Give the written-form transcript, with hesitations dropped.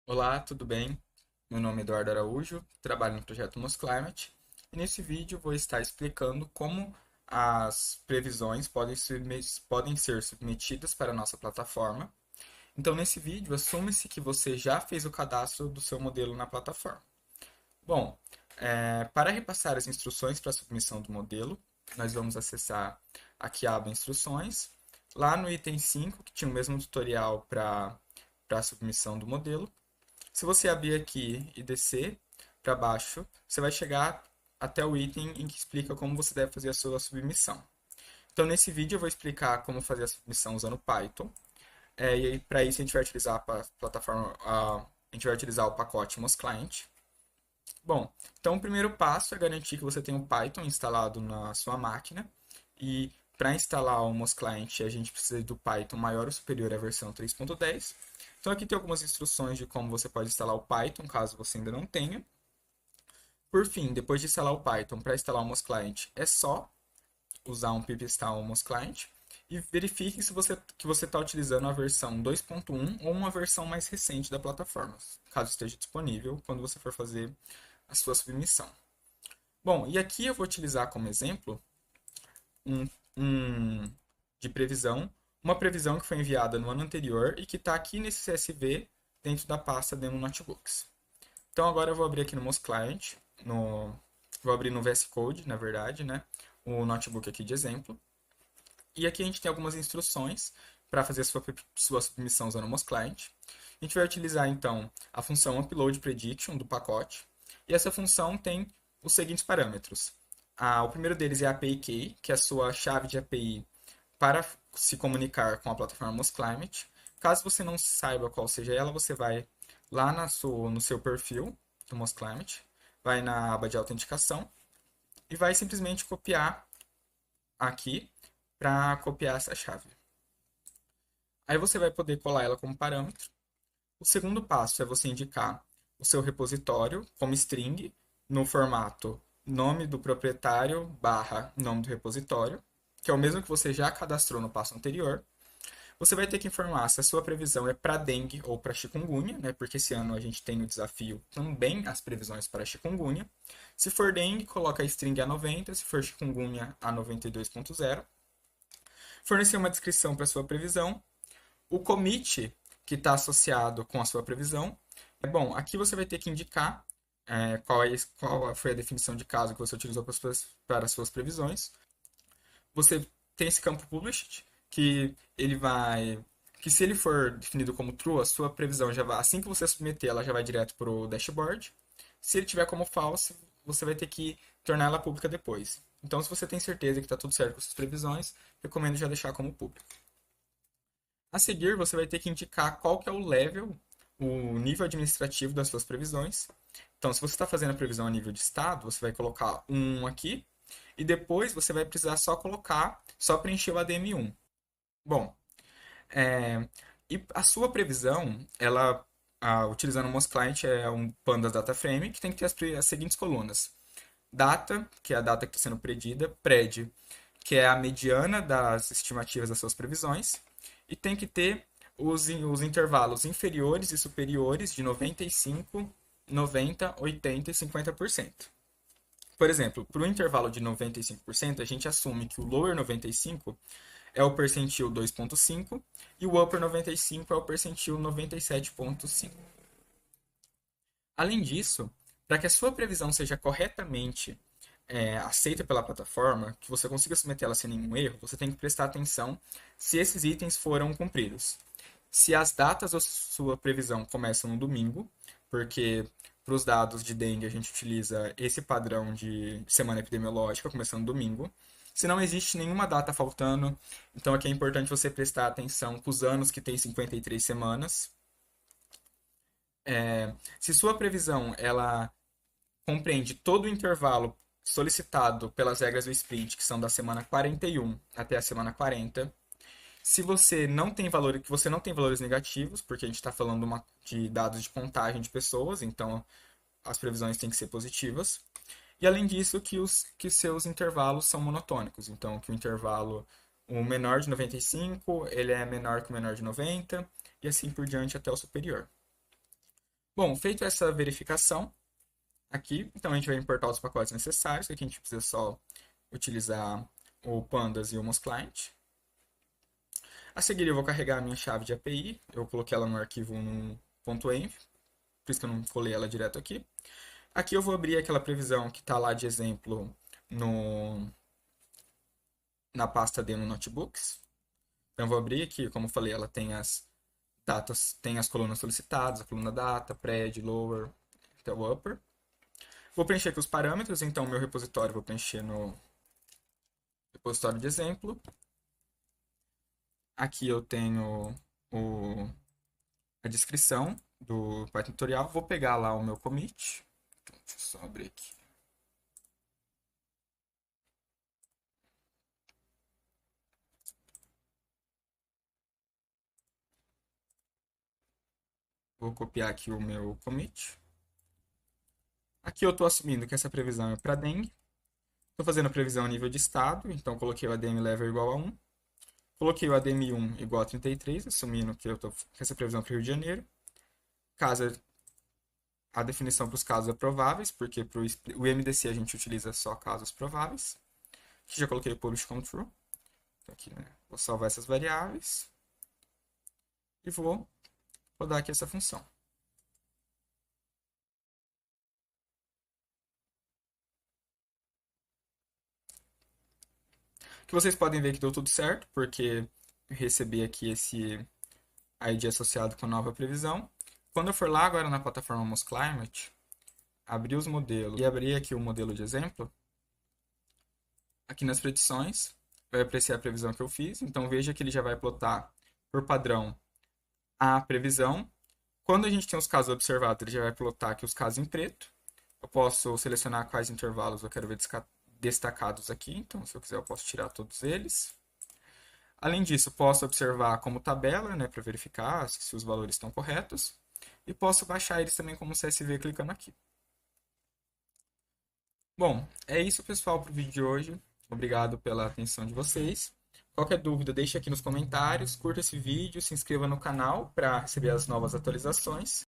Olá, tudo bem? Meu nome é Eduardo Araújo, trabalho no projeto Mosclimate e nesse vídeo vou estar explicando como as previsões podem ser submetidas para a nossa plataforma. Então, nesse vídeo, assume-se que você já fez o cadastro do seu modelo na plataforma. Bom, para repassar as instruções para a submissão do modelo, nós vamos acessar aqui a aba Instruções. Lá no item 5, que tinha o mesmo tutorial para a submissão do modelo, se você abrir aqui e descer para baixo, você vai chegar até o item em que explica como você deve fazer a sua submissão. Então, nesse vídeo eu vou explicar como fazer a submissão usando Python. E para isso a gente vai utilizar a plataforma, a gente vai utilizar o pacote MosClient. Bom, então o primeiro passo é garantir que você tem o Python instalado na sua máquina. E para instalar o MosClient, a gente precisa do Python maior ou superior à versão 3.10. Então aqui tem algumas instruções de como você pode instalar o Python, caso você ainda não tenha. Por fim, depois de instalar o Python, para instalar o MosClient, é só usar um pip install MosClient e verifique se que você está utilizando a versão 2.1 ou uma versão mais recente da plataforma, caso esteja disponível quando você for fazer a sua submissão. Bom, e aqui eu vou utilizar como exemplo um, um de previsão, uma previsão que foi enviada no ano anterior e que está aqui nesse CSV dentro da pasta Demo Notebooks. Então agora eu vou abrir aqui no MosClient, vou abrir no VS Code, na verdade, né? O notebook aqui de exemplo. E aqui a gente tem algumas instruções para fazer a sua submissão usando o MosClient. A gente vai utilizar então a função Upload Prediction do pacote. E essa função tem os seguintes parâmetros. O primeiro deles é a API Key, que é a sua chave de API para se comunicar com a plataforma MosClimate. Caso você não saiba qual seja ela, você vai lá no seu perfil do MosClimate, vai na aba de autenticação e vai simplesmente copiar aqui para copiar essa chave. Aí você vai poder colar ela como parâmetro. O segundo passo é você indicar o seu repositório como string no formato nome do proprietário barra nome do repositório, que é o mesmo que você já cadastrou no passo anterior. Você vai ter que informar se a sua previsão é para dengue ou para chikungunya, né? Porque esse ano a gente tem no desafio também as previsões para chikungunya. Se for dengue, coloca a string A90, se for chikungunya, A92.0. Fornecer uma descrição para a sua previsão. O commit que está associado com a sua previsão. Bom, aqui você vai ter que indicar qual foi a definição de caso que você utilizou para as suas previsões. Você tem esse campo published, que ele vai que se ele for definido como true, a sua previsão já vai, assim que você submeter, ela já vai direto para o dashboard. Se ele tiver como false, você vai ter que tornar ela pública depois. Então, se você tem certeza que está tudo certo com suas previsões, recomendo já deixar como público. A seguir, você vai ter que indicar qual que é o level, o nível administrativo das suas previsões. Então, se você está fazendo a previsão a nível de estado, você vai colocar um aqui, e depois você vai precisar só preencher o ADM1. Bom, é, e a sua previsão, utilizando o MosClient, é um Pandas Data Frame, que tem que ter as seguintes colunas. Data, que é a data que está sendo predita, pred, que é a mediana das estimativas das suas previsões, e tem que ter os intervalos inferiores e superiores de 95, 90, 80 e 50%. Por exemplo, para o intervalo de 95%, a gente assume que o lower 95 é o percentil 2.5 e o upper 95 é o percentil 97.5. Além disso, para que a sua previsão seja corretamente aceita pela plataforma, que você consiga submetê-la sem nenhum erro, você tem que prestar atenção se esses itens foram cumpridos. Se as datas da sua previsão começam no domingo, porque para os dados de dengue a gente utiliza esse padrão de semana epidemiológica, começando no domingo. Se não existe nenhuma data faltando, então aqui é importante você prestar atenção com os anos que tem 53 semanas. Se sua previsão ela compreende todo o intervalo solicitado pelas regras do sprint, que são da semana 41 até a semana 40. Se você não tem valor, que você não tem valores negativos, porque a gente está falando de dados de contagem de pessoas, então as previsões têm que ser positivas. E além disso, que seus intervalos são monotônicos, então que o menor de 95, ele é menor que o menor de 90, e assim por diante até o superior. Bom, feito essa verificação aqui, então a gente vai importar os pacotes necessários, que aqui a gente precisa só utilizar o Pandas e o MosClient. A seguir eu vou carregar a minha chave de API, eu coloquei ela no arquivo no .env, por isso que eu não colei ela direto aqui. Aqui eu vou abrir aquela previsão que está lá de exemplo no, na pasta demo notebooks. Então eu vou abrir aqui, como eu falei, ela tem as datas, tem as colunas solicitadas, a coluna data, pred, lower, até o upper. Vou preencher aqui os parâmetros, então meu repositório eu vou preencher no repositório de exemplo. Aqui eu tenho a descrição do Python tutorial. Vou pegar lá o meu commit. Deixa eu só abrir aqui. Vou copiar aqui o meu commit. Aqui eu estou assumindo que essa previsão é para dengue. Estou fazendo a previsão a nível de estado, então coloquei o ADM level igual a 1. Coloquei o ADM1 igual a 33, assumindo que que essa previsão é para o Rio de Janeiro. Caso a definição para os casos é prováveis, porque para o MDC a gente utiliza só casos prováveis. Aqui já coloquei o publish como true. Então aqui, né, vou salvar essas variáveis e vou rodar aqui essa função. Que vocês podem ver que deu tudo certo, porque eu recebi aqui esse ID associado com a nova previsão. Quando eu for lá agora na plataforma MosClimate, abrir os modelos e abrir aqui o modelo de exemplo, aqui nas predições, vai aparecer a previsão que eu fiz. Então veja que ele já vai plotar por padrão a previsão. Quando a gente tem os casos observados, ele já vai plotar aqui os casos em preto. Eu posso selecionar quais intervalos eu quero ver destacados aqui. Então, se eu quiser, eu posso tirar todos eles. Além disso, posso observar como tabela, né, para verificar se os valores estão corretos. E posso baixar eles também como CSV clicando aqui. Bom, é isso, pessoal, para o vídeo de hoje. Obrigado pela atenção de vocês. Qualquer dúvida, deixe aqui nos comentários, curta esse vídeo, se inscreva no canal para receber as novas atualizações.